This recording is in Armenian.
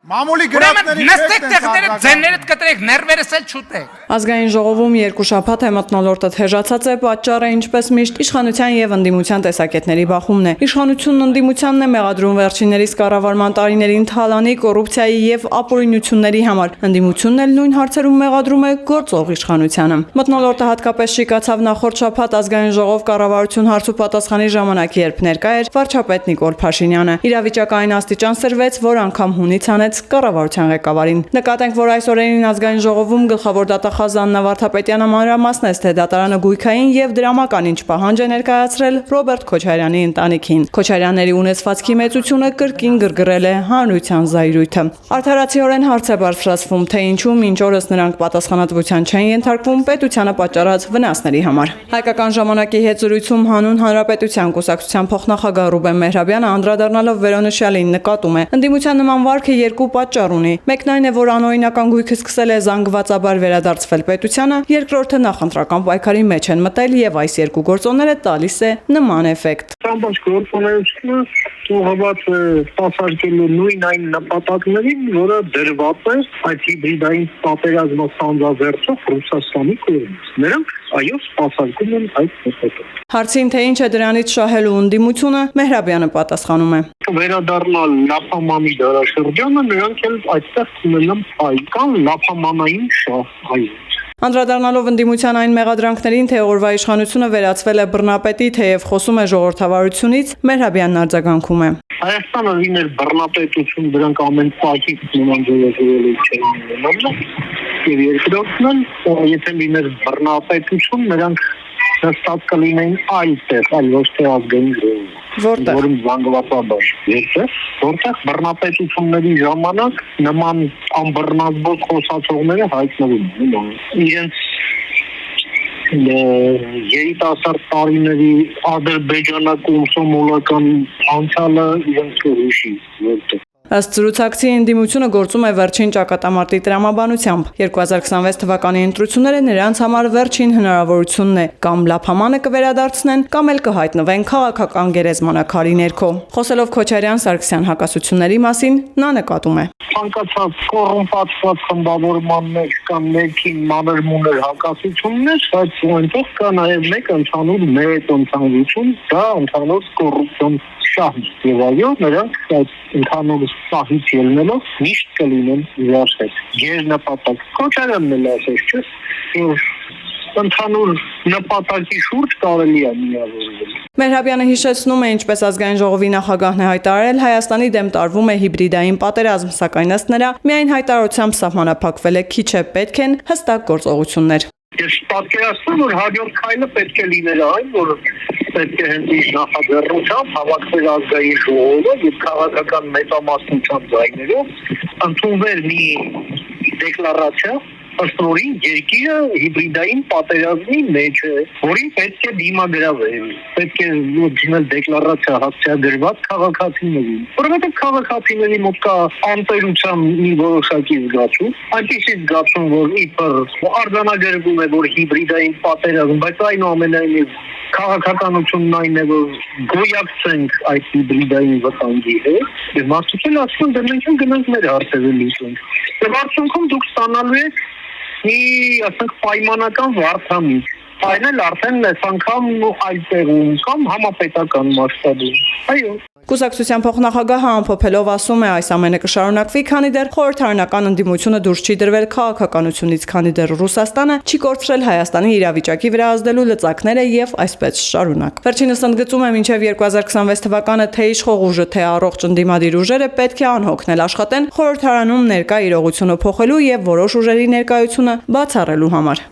Մամուլի գրածների նստեք տեղները ձեններդ կտրեք, ներվերս էլ չուտեք։ Ազգային ժողովում երկու շաբաթ է մթնոլորտը թեժացած է, պատճառը ինչպես միշտ իշխանության եւ ընդդիմության տեսակետների բախումն է։ Իշխանությունն ընդդիմությանն է մեղադրում վերջիններիս կառավարման տարիներին թալանի, կոռուպցիայի եւ ապօրինությունների համար։ Ընդդիմությունն էլ նույն հարցերում մեղադրում է գործող իշխանությանը։ Մթնոլորտը հատկապես շիկացավ նախորդ շաբաթ ազգային ժողով կառավարություն հարց ու պատասխանի ժամանակ, երբ ներկա էր վարչապետ Նիկոլ Փաշինյանը։ Իրավիճակը այն աստիճան սրվեց, որ անգամ հունից անեց կառավարության ղեկավարին։ Նկատենք, որ այս օրերին ազգային ժողովում գլխավոր դատախազ Աննա Վարդապետյանը մանրամասնեց, թե դատարանը գույքային եւ դրամական ինչ պահանջ է ներկայացրել Ռոբերտ Քոչարյանի ընտանիքին։ Քոչարյանների ունեցվածքի մեծությունը կրկին գրգռել է հանրության զայրույթը։ Արդարացիորեն հարց է բարձրացվում, թե ինչու մինչ օրս նրանք պատասխանատվության չեն ենթարկվում պետությանը պատճառած վնասների համար։ Հայկական ժամանակի հետ զրույցում հանուն հանրապետության կուսակցության փոխնախագահ Ռուբեն Մեհրաբյանը անդրադառնալով վերոնշյալին նկատում է. ընդդիմության նման վարքը երկու պատճառ ունի։ Մեկն այն է, որ անօրինական գույքը սկսել է զանգվածաբար վերադարձվել պետությանը, երկրորդը նախընտրական պայքարի մեջ են մտել եւ այս երկու գործոնները տալիս է նման էֆեկտ։ Ամբողջ գործունեությունը ուղղված է սպասարկելու նույն այն նպատակներին, որը դրված է այդ հիբրիդային պատերազմը սանձազերծող Ռուսաստանի կողմից։ Նրանք այո սպասարկում են այդ նպատակը։ Հարցին, թե ինչ է դրանից շահելու ընդդիմությունը, Մեհրաբյանը պատասխանում է. Վերադառնալ Լափամանի դարաշրջանը, նրանք էլ այդտեղ կունենան այկան լափամանային շահ այո։ Անդրադառնալով ընդդիմության այն մեղադրանքներին, թե օրվա իշխանությունը վերածվել է բռնապետի, թեև խոսում է ժողովրդավարությունից, Մեհրաբյանն արձագանքում է. Հայաստանը լիներ բռնապետություն, դրանք ամեն պահի նման ձևավորելու չեն։ Եվ երկրորդն, եթե լիներ բռնապետություն, նրանք հստակ կլինեին այլ տեղ, այլ ոչ թե ազգային ժողովում։ Որտեղ որում զանգվածաբար որտեղ բռնապետությունների ժամանակ նման անբռնազբոս խոսացողները հայտնվում են իրենց երիտասարդ տարիների ադրբեջանական անցյալը իրենց հուշի որտեղ Ըստ զրուցակցի ընդդիմությունը գործում է վերջին ճակատամարտի տրամաբանությամբ։ 2026 թվականի ընտրությունները նրանց համար վերջին հնարավորությունն է, կամ լափամանը կվերադարձնեն, կամ էլ կհայտնվեն քաղաքական գերեզմանակարի ներքո։ Խոսելով Քոչարյան-Սարգսյան հակասությունների մասին, նա նկատում է. Ցանկացած կոռումպացված խմբավորման մեջ կամ ներքին մանր-մունր հակասություններ, բայց այնտեղ կա նաև մեկ ընդհանուր մեծ ընդհանրություն, դա ընդհանուր կոռուպցիոն շահն է։ Եվ այո, նրանք այդ ընդհանուր սահից ելնելով միշտ կլինեն իրար հետ։ Գերնպատակ Քոչարյանն էլ ասեց, չէ՞, որ ընդհանուր նպատակի շուրջ կարելի է միավորվել։ Մեհրաբյանը հիշեցնում է, ինչպես ազգային ժողովի նախագահն է հայտարարել, Հայաստանի դեմ տարվում է հիբրիդային պատերազմ, սակայն ըստ նրա միայն հայտարարությամբ սահմանափակվել է, քիչ է պետք են հստակ գործողություններ։ Ես պատկերացնում, որ հաջորդ քայլը պետք է լիներ այն, որ պետք է հենց իր նախաձեռնությամբ հավաքվել ազգային ժողովը եւ քաղաքական մեծամասնության ձայներով ընդունվեր մի դեկլարացիա, ըստ որի երկիրը հիբրիդային պատերազմի մեջ է, որին պետք է դիմագրավել, պետք է դիմել դեկլարացիա հաստատագրված քաղաքացիներին, որովհետեւ քաղաքացիների մոտ կա անտերության մի որոշակի զգացում, այնպիսի զգացում, որ իբր արձանագրվում է, որ հիբրիդային պատերազմ, բայց այնուամենայնիվ քաղաքականությունն այն է, որ գոյակցենք այդ հիբրիդային վտանգի հետ, եւ մարդիկ ասում են, դե մենք գնանք մեր հարցերը լուծենք։ Եվ արդյունքում դուք ստանալու եք մի, ասենք, պայմանական վարդանիշ, այն էլ արդեն այս անգամ այլ տեղում կամ համապետական մասշտաբում։ Այո։ Կուսակցության փոխնախագահը ամփոփելով ասում է, այս ամենը կշարունակվի, քանի դեռ խորհրդարանական ընդդիմությունը դուրս չի դրվել քաղաքականությունից, քանի դեռ Ռուսաստանը չի կորցրել Հայաստանի իրավիճակի վրա ազդելու լծակները եւ այսպես շարունակ։ Վերջինս ընդգծում է, մինչեւ 2026 թվականը թե իշխող ուժը, թե առողջ ընդդիմադիր ուժերը պետք է անհոգնել աշխատեն խորհրդարանում ներկա իրողությունը փոխելու եւ որոշ ուժերի ներկայությունը բացառելու համար։